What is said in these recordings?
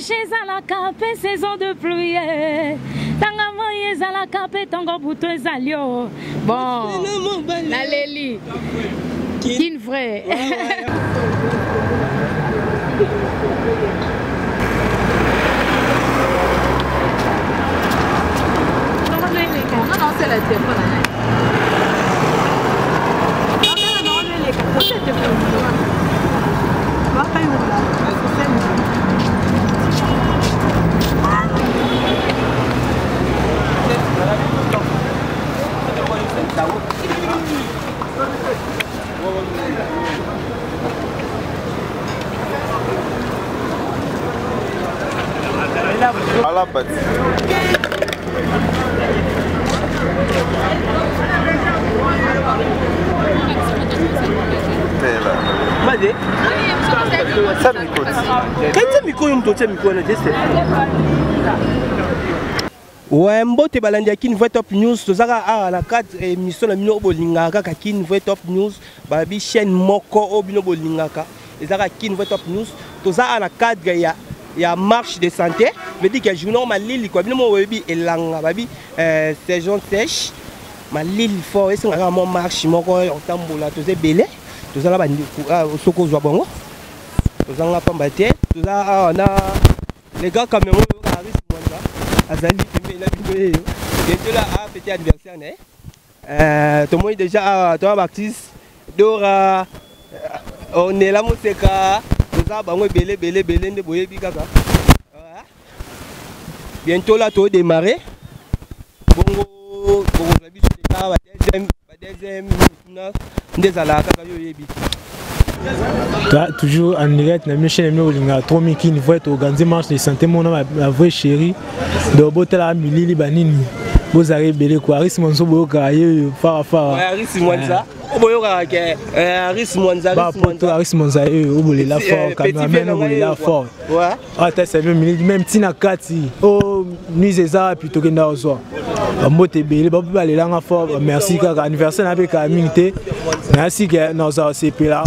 sécher à la cape, saison de pluie. Tanga moyes à la cape, tango bouton zalio. Bon, la Lélie. Kin vrai. Non, c'est la téléphone. À la bête. Ouais, mbote balandi Kin Vrai Top News tozaka à la 4 émission na mino bolingaka ka Kin Vrai Top News babi chaîne moko obino bolingaka ezaka Kin Vrai Top News tozaka à la 4 ya marche de santé veut dire que journée malili quoi bino mo webi elanga babi saison sèche malili fort est ngaka mo marche moko otambola toze belé tozala bandi soko zwa bongo tozanga pamba te tozala na les gars quand même Aris Mwanza azali pembe la bino et là a fêté anniversaire né tout le monde déjà toi Baptiste Dora on est là moseka tozala bango belé nde boyebi kaka bientôt là to démarrer bongo la biso de deuxième ndezala kaka yo yebi toujours en direct na chaîne Olinga 3000 Kin Vrai organiser marche de santé mon ma vraie chérie de botela milili banini bozare belé quoi Aris Mwanza boyoka yo fara Aris Mwanza boyoka ke Aris Mwanza Aris Mwanza obolela fort cameraman obolela fort ouais ata c'est même tina kati oh nuit ça plutôt que na soir mbote belé ba balelanga fort merci kaka anniversaire na pe ka minité merci que na ça c'est là.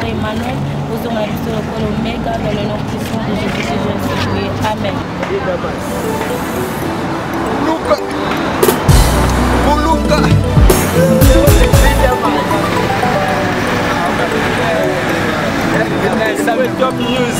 Emmanuel, vous aurez le Omega dans le nom puissant de Jésus. Amen. Ça va être top news.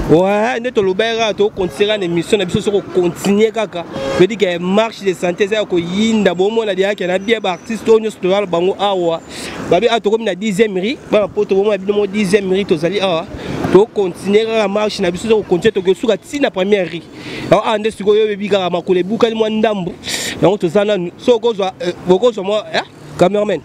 Ouais, nous avons continué à émission, nous avons continué à dire que marche de santé, c'est que yinda bomo na dia que na bien artiste on se doit bango awa. Babi a to comme na 10e ri, ba poto bomo abino 10e ri to zali awa. To continuer à marche na biso to continuer to suka ti na première ri. Alors ande siko yo bebi ka makole buka mo ndambu. Donc to sana so ko zo moi cameraman.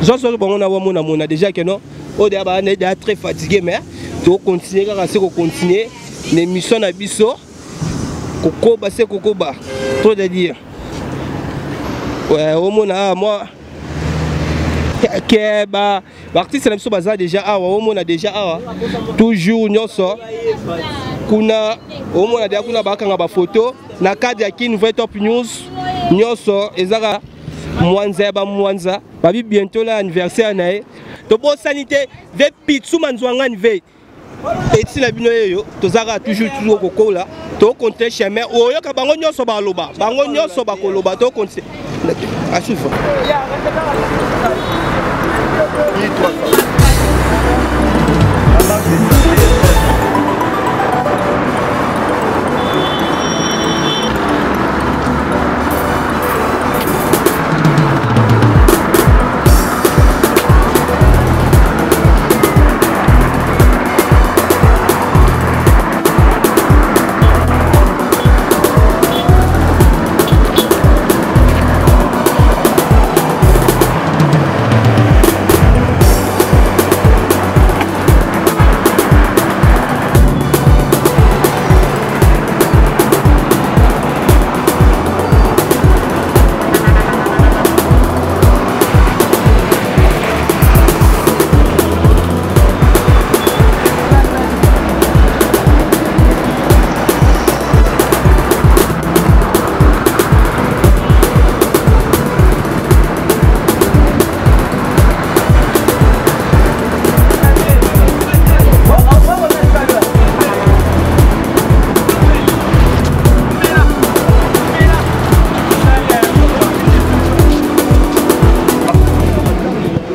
Je suis bon on a déjà que non. On est déjà très fatigué mais to continuer à continuer l'émission na biso. Coco ba c'est coco ba. Trop de dire. Ouais, au moins moi que ba l'artiste na biso baza déjà awa au moins déjà awa. Toujours nyonso. Kuna au moins déjà kuna ba kanga ba photo na cadre ya Kin Vrai Top News nyonso ezaka Mwanza ba Mwanza babi bientôt là anniversaire na e. To bo sanité ve pitsu manzwanga nve. Petit la bino yo tozaka toujours coco là. To compter chemin oyo ka bango nyonso ba loba bango nyonso ba koloba to compter à souffle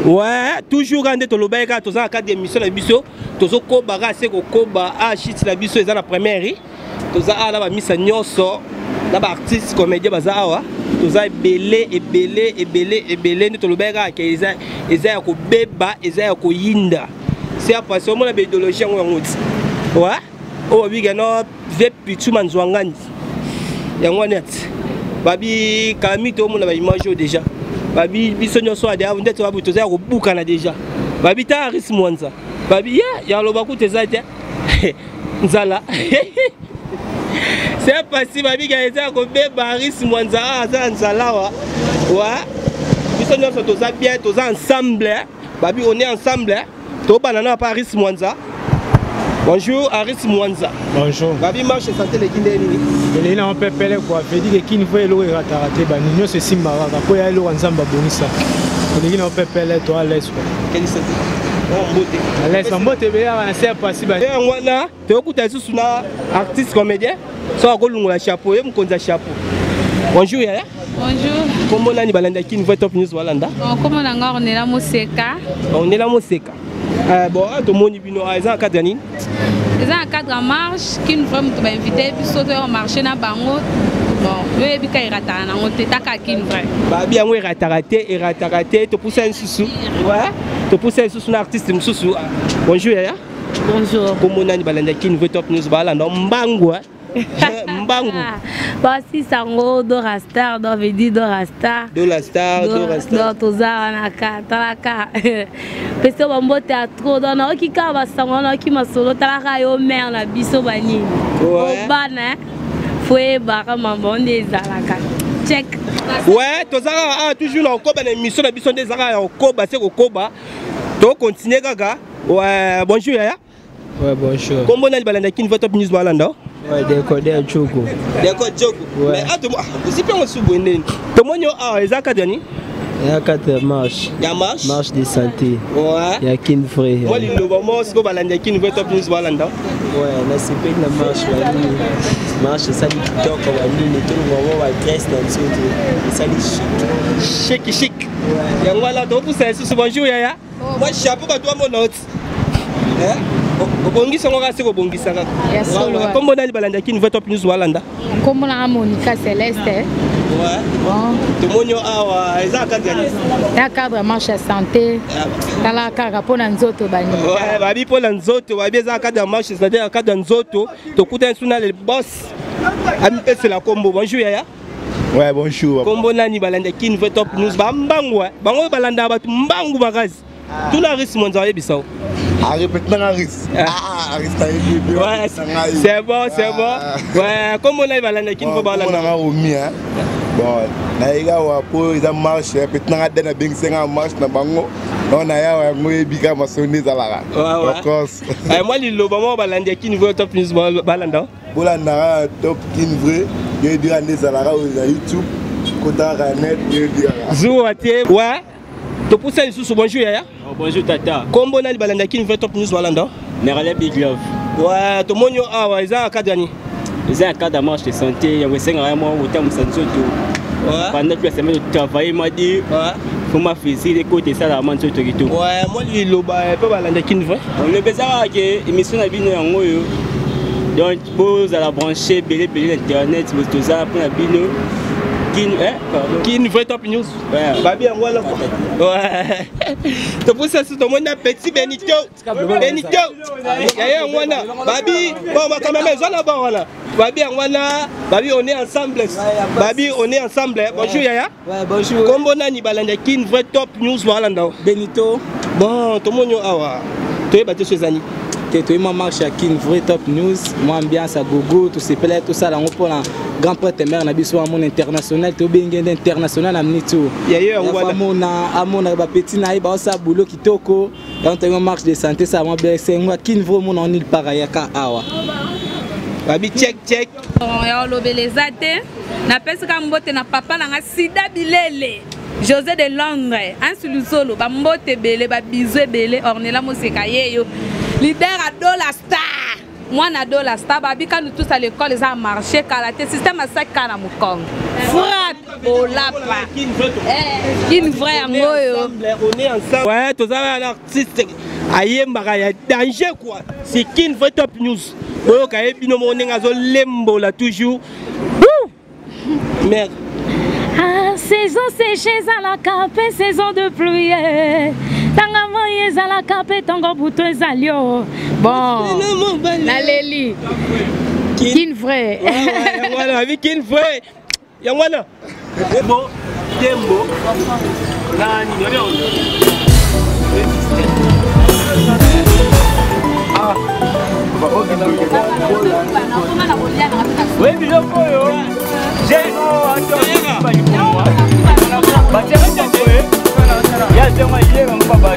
ouais, toujours quand tu le bail, tu as quatre émissions la biso, tu as koba c'est koba shit la biso est la première, tu as la mise à nyonso, la artiste comédien bazawa, tu as belé tu le bail que ils ko beba, ils ko yinda. C'est après ça mon idéologie en route. Ouais, oh oui gano ve pitu manzwangani. Yango net. Babi kami to mon ba image déjà. Babi biso nyonso ade avunde to babu toza ko buka na déjà babi ta Aris Mwanza babi ya loba ku teza te nzala c'est pas si babi ga eza ko beba Aris Mwanza za nzala wa biso nyonso toza bien toza ensemble babi on est ensemble to banana pa Aris Mwanza. Bonjour Aris Mwanza. Bonjour. Babi marche santé le kindeni. Il est en pépélé quoi. Fait dire que Kin Vrai lo raté ba nino se simbara ka ko ya lo nzamba bonisa. Il est en pépélé toi laisse quoi. Quel c'est? On beauté. Laisse en beauté be ya na c'est pas si ba. Et ngwana to kuta susu na artiste comédien. So ko lungola chapeau et mkonza chapeau. Bonjour Yaya. Bonjour. Comment nani balanda Kin Vrai Top News walanda? Comment nanga on est là Moseka. On est là Moseka. Bon, tout le monde est en cadre de ils ont un cadre en marche qui nous vraiment invité puis sauter au marché na bango bon eux bi ka irata na on teta ka Kin Vrai ba bien on raté to pousser un sous ouais to pousser un sous artiste sous bonjour Yaya. Bonjour. Comment nani balanda Kin Vrai Top News balanda mbangu mbangu basi sango do rastar do vedi do rastar do la star do toza na ka talaka peso bambo théâtre do na okika basango na ki masolo talaka yo mer na biso banini obana foi baka mambonde ezalaka check ouais toza toujours na koba na émission na biso ndezaka ya koba c'est koba to continuer kaka ouais bonjour Yaya. Ouais bonjour. Comment nani balanda Kin Vrai Top News balanda? Ouais décoder Choco. D'accord Choco. Mais attends aussi pas on soubonne. To monyo ezaka dani? Il y a 4 marches. Il y a marche? Marche de santé. Ouais. Il y a Kin Vrai. Moi, il y a balanda Kin Vrai Top News balanda. Ouais, on c'est pas une marche. Marche, ça dit TikTok, on va dire, on va dresse dans le sud. Ça dit chic. Chic. Ouais. Et voilà, donc vous savez, bonjour Yaya. Moi, je suis un peu à toi, mon autre. Obongisa ngo kasi ko bongisa ka. Kombo nani balanda Kin Voix Top News walanda. Kombo na Monica Celeste. Ouais. Bon. Tomonyo awa eza kadani. Ya cadre marche santé. Kala kaka pona nzoto bani. Ouais, babi pona nzoto, babi eza cadre marche santé, cadre nzoto. Tokuta suna le boss. Ami pese la kombo. Bonjour Yaya. Ouais, bonjour. Kombo nani balanda Kin Voix Top News bambangu. Bango balanda batu mbangu bakazi. Tout la risque mon zawe bisao. Répète la risque. Ouais, c'est bon, c'est bon. Ouais, comment on a balanda Kin Voix balanda. Bon, naïga wa po ils ont marché, peut-être na dena bing senga marche na bango. On a ya ngoye bika masoni zalara. Of course. Moi lilo ba mo balanda Kin Voix Top News balanda. Balanda Top Kin Voix, ye dira ne zalara au YouTube. Kota net ye dira. Zouate, ouais. Tu pousses un sous bonjour Yaya. Bonjour Tata. Combo na balanda Kin Voix Top News balanda. Nerale Big Love. Ouais, to monyo awa eza kadani. Eza cadre marche de santé, ya wesenga vraiment au terme sanzoto. Ouais. Pendant que la semaine de travail m'a dit faut ma faire côté ça la manzo to gitu. Ouais, moi lilo ba pe balanda Kin Voix. On le bezara que émission na bino yango yo. Donc vous allez brancher belé internet, vous tout ça pour la bino. Kin Voix Top News. Ouais. Babi ngwala. Ouais. Tu pousses sur ton monde petit Benito. Benito. Yaya ngwana. Babi, bon bah quand même zona ba wala. Babi ngwana, babi on est ensemble. Babi on est ensemble. Bonjour Yaya. Ouais, bonjour. Kombo nani balanda Kin Voix Top News walanda. Benito. Bon, to monyo awa. Tu es battu chez Zani. Toi, moi, marche à Kin Voix Top News, moi, ambiance à gogo, tout c'est plein, tout ça, là, on prend un grand prêtre mère, on a besoin d'un monde international, tu as besoin d'un international, on a mis tout. Il y a eu un petit naïf, on a boulot qui toko, et on a une marche de santé, ça va bien, c'est moi, Kin Voix, mon en île Parayaka, awa. Babi, check. On a lobé les athées, na pesa kambote na papa na sida bilele. José de Londres, un solo, bambote belé, babizé belé, ornela mosekaye yo. Leader à Dollar Star. Moi, à Dollar Star, babi, quand nous tous à l'école, ils ont marché, karaté, système à 5 ans à Mukong. Frappe au lapa. Kin Voix en goyo. On est ensemble. Ouais, tous un artiste. Aïe, Maraya, danger quoi. C'est Kin Voix Top News. Bon, quand il y a un azo lembo là toujours. Merde. Ah, saison séchée à la cape, saison de pluie. Tanga moyes à la cape, tango bouton zalio. Bon, la Leli. Kin Voix. Voilà, avec Kin Voix. Yangwana. Tembo, tembo. Ah. Oui, mais j'ai Papa.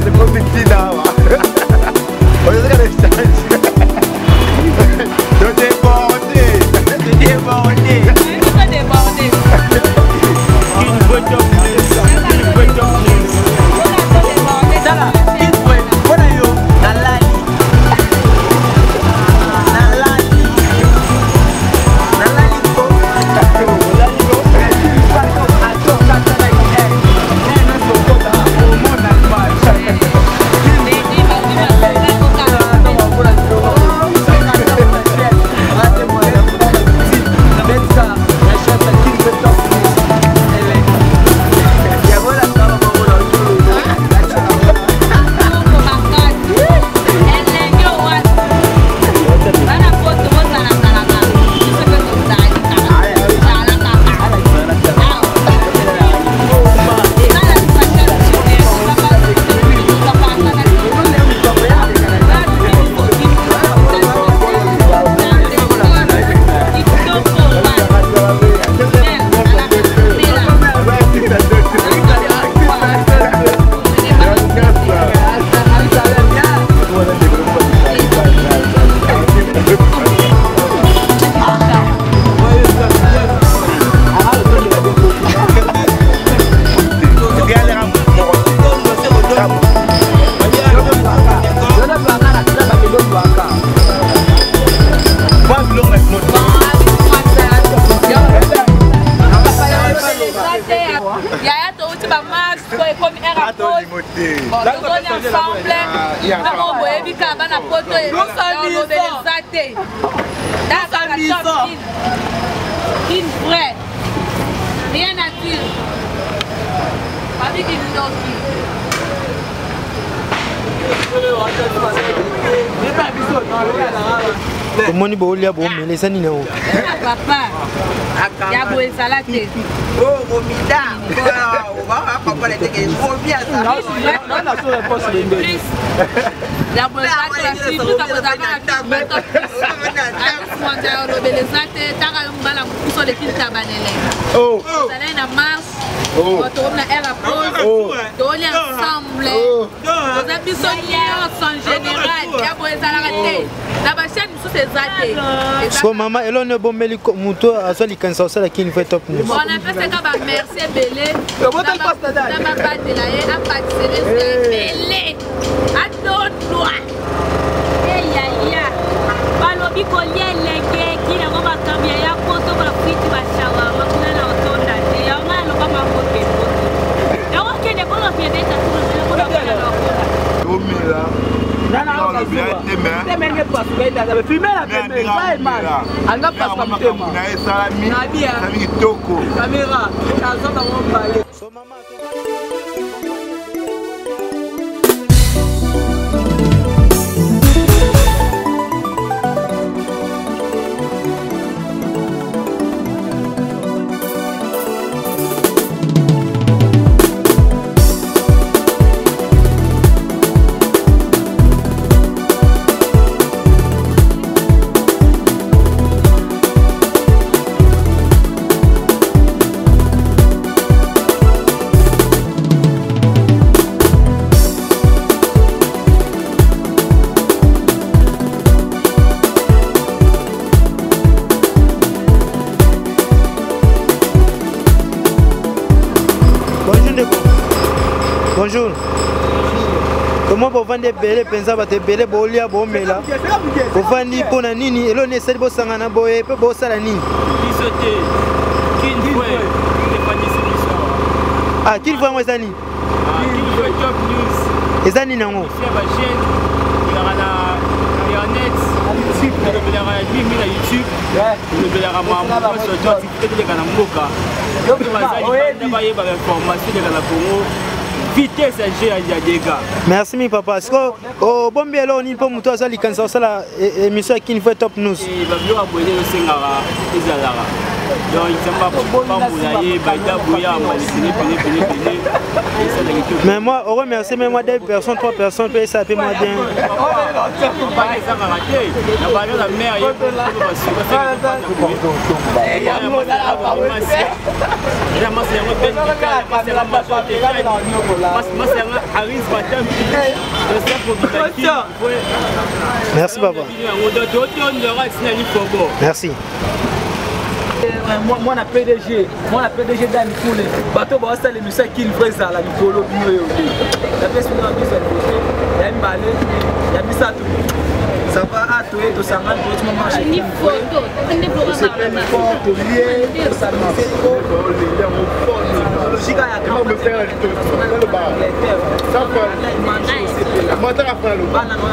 c'est comme une petite là. On est dans l'échange. Je débordé. Je débordé. Je débordé. Une photo. Une photo. Dala, voilà yo, Nalali. Une vraie. Rien à dire. Avec une comment ni bo lia bo mele sani na o papa ya bo salate oh momida on va pas les dégager trop bien ça non na so réponse le ndé ya bo salate si tout ka bo na marche on tourne à la pause on est ensemble on a besoin en général ya bo salate la chaîne sous ces athées. So maman, elle on est bon mais muto a so likansa ça qui nous fait top news. On a fait ça comme merci belé. Comment tu passes là? On a pas de là, a pas de belé. Adonne-toi. Hey ya. Balobi collier lege qui na ngoma kambia ya poto ba fiti ba shawarma kuna na otonda. Ya ngalo kama ngoke. Ya ngoke de bolo pia beta tu na bolo pia na. Omila. Non, c'est pas ce filmer la caméra, mal. On va pas comme tema. Caméra, ça dans mon palais. So maman bonjour. Comment vous vendez belé pensa ba te belé bolia bomela. Vous vendez pour na nini elo ne sali bo sangana boye pe bo sala nini. Bisoté. Kin fois ah, qu'il voit moi zani. Ah, qu'il voit top news. Ezani nango. C'est ma chaîne. Il y a la net. YouTube, il y a la YouTube. Il y a la maman sur TikTok de kana mboka. Donc il va y avoir information de la Congo. Vitesse à dégâts. Merci mi papa. Est-ce que au bombi alors ni pas muto ça likansa ça la émission qui fait top news. Et va bien abonner le singara Izalara. Donc ils sont pas moulaillés, baïda bouya, mais moi, on remercie même moi 2 personnes, 3 personnes, puis ça peut moi bien. La mère, merci papa. Merci. Moi, la PDG, d'Anne Koulé, bateau, c'est l'émission qui livre ça, la Nicolo, la pièce de la mise à côté, il y a une balai, il y a mis ça tout. Ça va à tout et tout ça, man, pour tout le marché. C'est plein de portes, liés, ça nous fait trop. Le giga, il y a grand me faire le bar. Ça fait. Moi, tu as fait le bar. On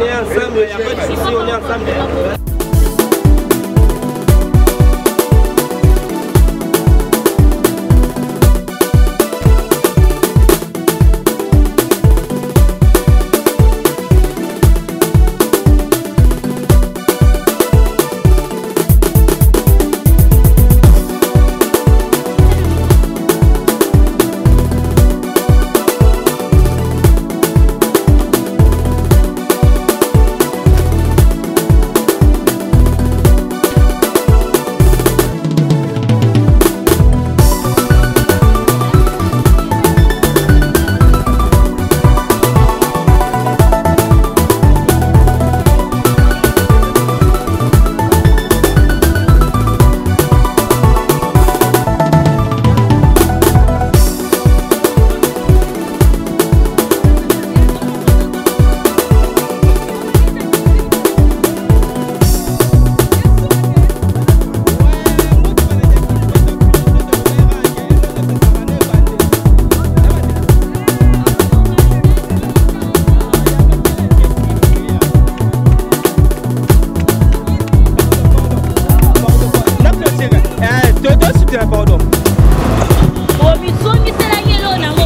est ensemble, il n'y a pas de souci, on est ensemble.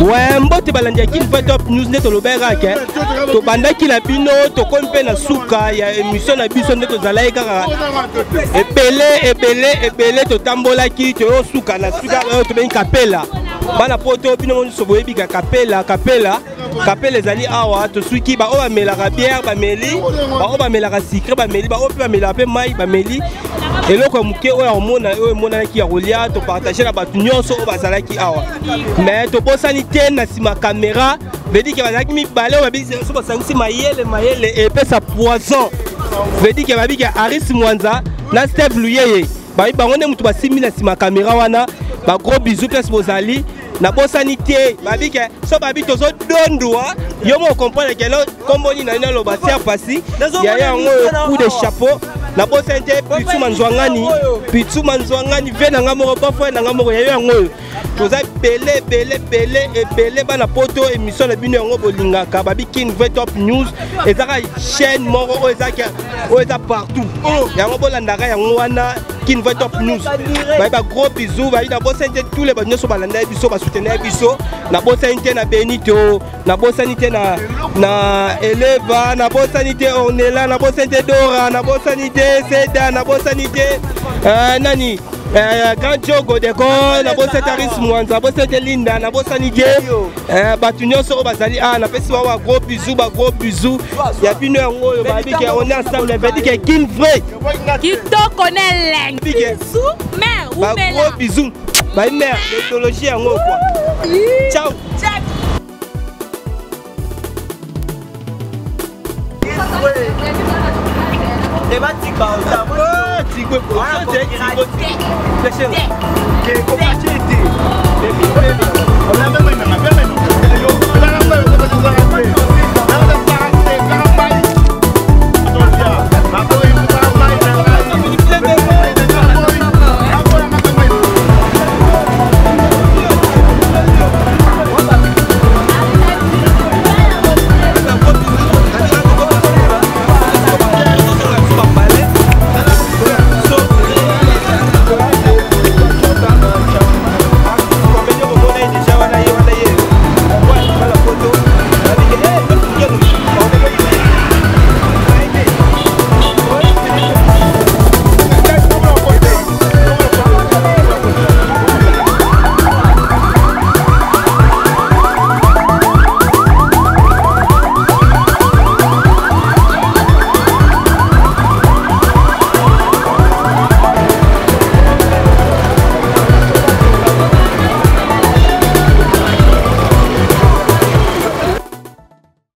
Ouais, mbote balandi qui fait top news net lobera ke to banda ki la bino to kompe na suka ya émission na biso net to zalai kaka ebele to tambola ki to suka na suka to ben kapela bana poto bino mo so boyebi ka kapela ezali awa to suki ba o ba melaka bière ba meli ba o ba melaka sucre ba meli ba o pe ba melaka pe mai ba meli eloko muke oyo omona ki ya kolia to partager na batu nyonso o bazalaki awa mais to bosani te na sima caméra veut dire que bazalaki mibale o babi so basangisi mayele et pe sa poison veut dire que babi ke Aris Mwanza na Steve Luyeye babi bango nde mutu basimi na sima caméra wana ba gros bisous place bozali na bosani te babi ke so babi tozo dondwa yo mo comprendre que lo komboni na ina lo ba ser pasi ya yango coup de chapeau na bosante Pitsu Manzwangani vena ngamoko parfois na ngamoko ya yango toza belé bana poto émission na bino yango bolingaka babi King V Top News ezaka chaîne moko eza partout yango bolandaka yango wana King V Top News ba gros bisous ba na bosante tous les banyo so balanda biso ba soutenir biso na bosante na Benito na bosante na Eleva na bosante Ornella na bosante Dora na bosante Seda na bosante nani Grand Jogo de Gaulle na bosante Aris Mwanza na bosante Linda na bosante batu nyonso bazali na pesi wa gros bisous ya bino yango yo ba biki on est ensemble veut dire que King vrai qui to connaît leng bisous mère ou mère gros bisous ba mère l'éthologie yango quoi ciao et va tika